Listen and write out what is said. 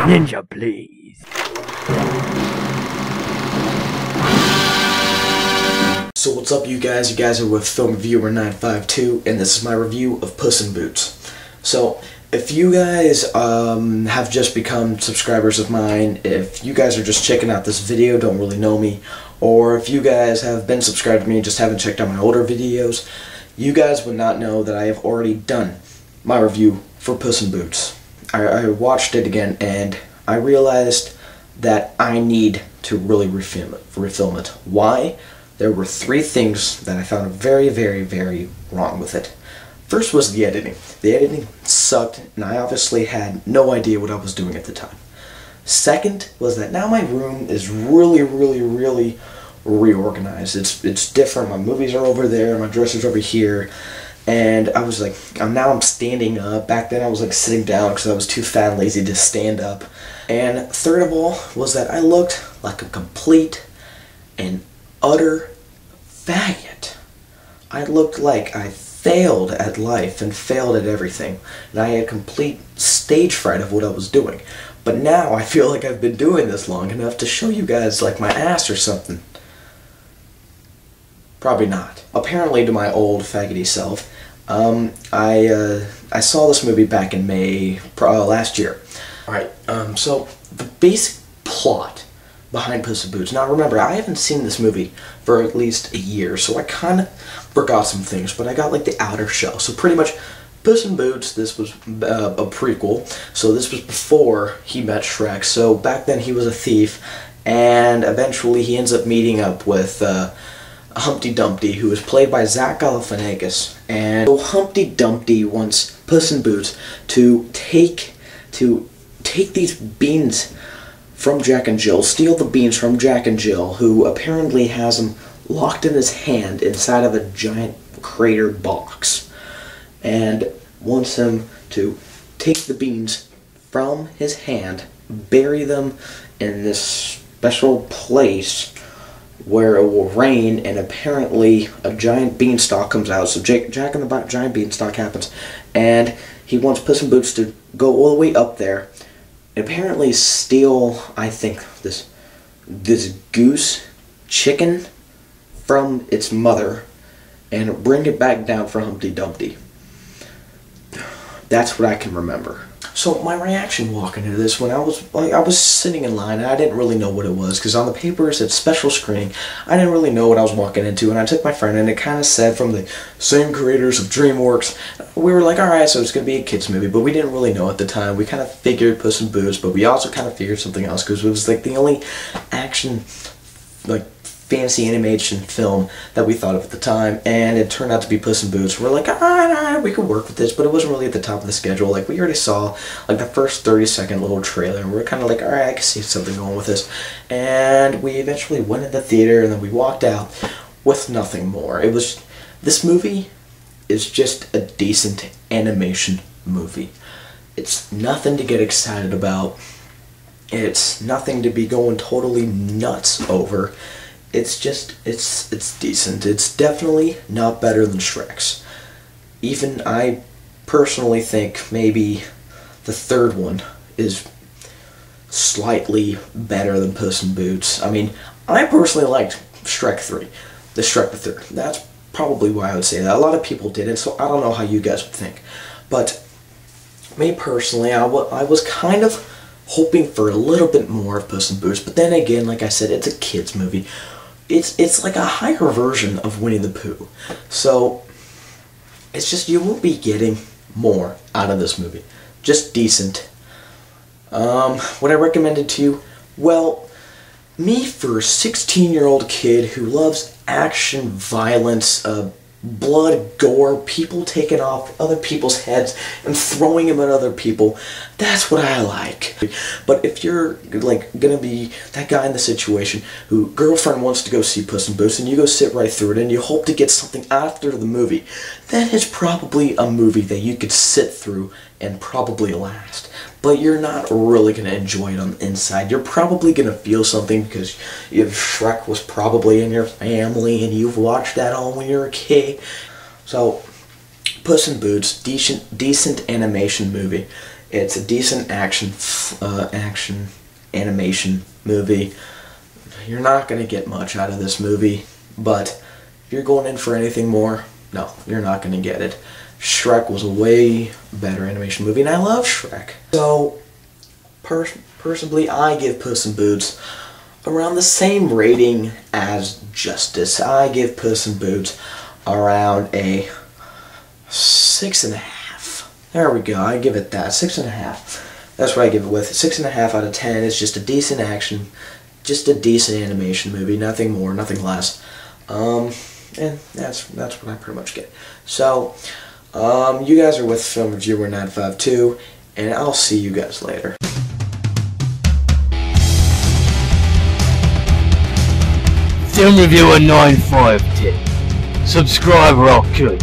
Ninja, please. So what's up, you guys? You guys are with Film Reviewer 952, and this is my review of Puss in Boots. So, if you guys have just become subscribers of mine, if you guys are just checking out this video, don't really know me, or if you guys have been subscribed to me and just haven't checked out my older videos, you guys would not know that I have already done my review for Puss in Boots. I watched it again, and I realized that I need to really refilm it. Why? There were three things that I found very, very, very wrong with it. First was the editing. The editing sucked, and I obviously had no idea what I was doing at the time. Second was that now my room is really, really, really reorganized. It's different. My movies are over there, my dresser's over here, and I was like, now I'm standing up. Back then I was like sitting down because I was too fat and lazy to stand up. And third of all was that I looked like a complete and utter faggot. I looked like I failed at life and failed at everything, and I had complete stage fright of what I was doing. But now I feel like I've been doing this long enough to show you guys like my ass or something. Probably not. Apparently, to my old faggoty self, I saw this movie back in May last year. Alright, so the basic plot behind Puss in Boots. Now remember, I haven't seen this movie for at least a year, so I kind of forgot some things, but I got like the outer shell. So pretty much, Puss in Boots, this was a prequel, so this was before he met Shrek. So back then he was a thief, and eventually he ends up meeting up with Humpty Dumpty, who was played by Zach Galifianakis. And so Humpty Dumpty wants Puss in Boots to take these beans from Jack and Jill, steal the beans from Jack and Jill, who apparently has them locked in his hand inside of a giant crater box, and wants him to take the beans from his hand, bury them in this special place where it will rain, and apparently a giant beanstalk comes out. So Jack and the giant beanstalk happens, and he wants Puss in Boots to go all the way up there, apparently steal, I think, this goose chicken from its mother and bring it back down for Humpty Dumpty. That's what I can remember. So my reaction walking into this, when I was sitting in line, and I didn't really know what it was, because on the paper it said special screening. I didn't really know what I was walking into, and I took my friend, and it kind of said from the same creators of DreamWorks. We were like, alright, so it's going to be a kids movie, but we didn't really know at the time. We kind of figured Puss in Boots, but we also kind of figured something else, because it was like the only action, like, fantasy animation film that we thought of at the time, and it turned out to be Puss in Boots. We're like, alright, we could work with this, but it wasn't really at the top of the schedule. Like, we already saw, like, the first 30-second little trailer, and we're kind of like, alright, I can see something going with this. And we eventually went in the theater, and then we walked out with nothing more. This movie is just a decent animation movie. It's nothing to get excited about. It's nothing to be going totally nuts over. It's just, it's decent. It's definitely not better than Shrek's. Even I personally think maybe the third one is slightly better than Puss in Boots. I mean, I personally liked Shrek 3, the Shrek the Third. That's probably why I would say that. A lot of people didn't, so I don't know how you guys would think. But me personally, I was kind of hoping for a little bit more of Puss in Boots, but then again, like I said, it's a kids movie. It's like a higher version of Winnie the Pooh. So it's just, you won't be getting more out of this movie. Just decent. Would I recommend it to you? Well, me, for a 16-year-old kid who loves action, violence, blood, gore, people taking off other people's heads and throwing them at other people, that's what I like. But if you're like gonna be that guy in the situation who girlfriend wants to go see Puss in Boots and you go sit right through it and you hope to get something after the movie, that is probably a movie that you could sit through and probably last. But you're not really going to enjoy it on the inside. You're probably going to feel something because Shrek was probably in your family and you've watched that all when you were a kid. So, Puss in Boots, decent animation movie. It's a decent action animation movie. You're not going to get much out of this movie, but if you're going in for anything more, no, you're not going to get it. Shrek was a way better animation movie, and I love Shrek. So, personally, I give Puss in Boots around the same rating as Justice. I give Puss in Boots around a 6.5. There we go, I give it that, 6.5. That's what I give it with. 6.5 out of 10. It's just a decent action, just a decent animation movie, nothing more, nothing less. And that's what I pretty much get. So, you guys are with Film Reviewer 952, and I'll see you guys later. Film Reviewer 952. Subscribe rock good.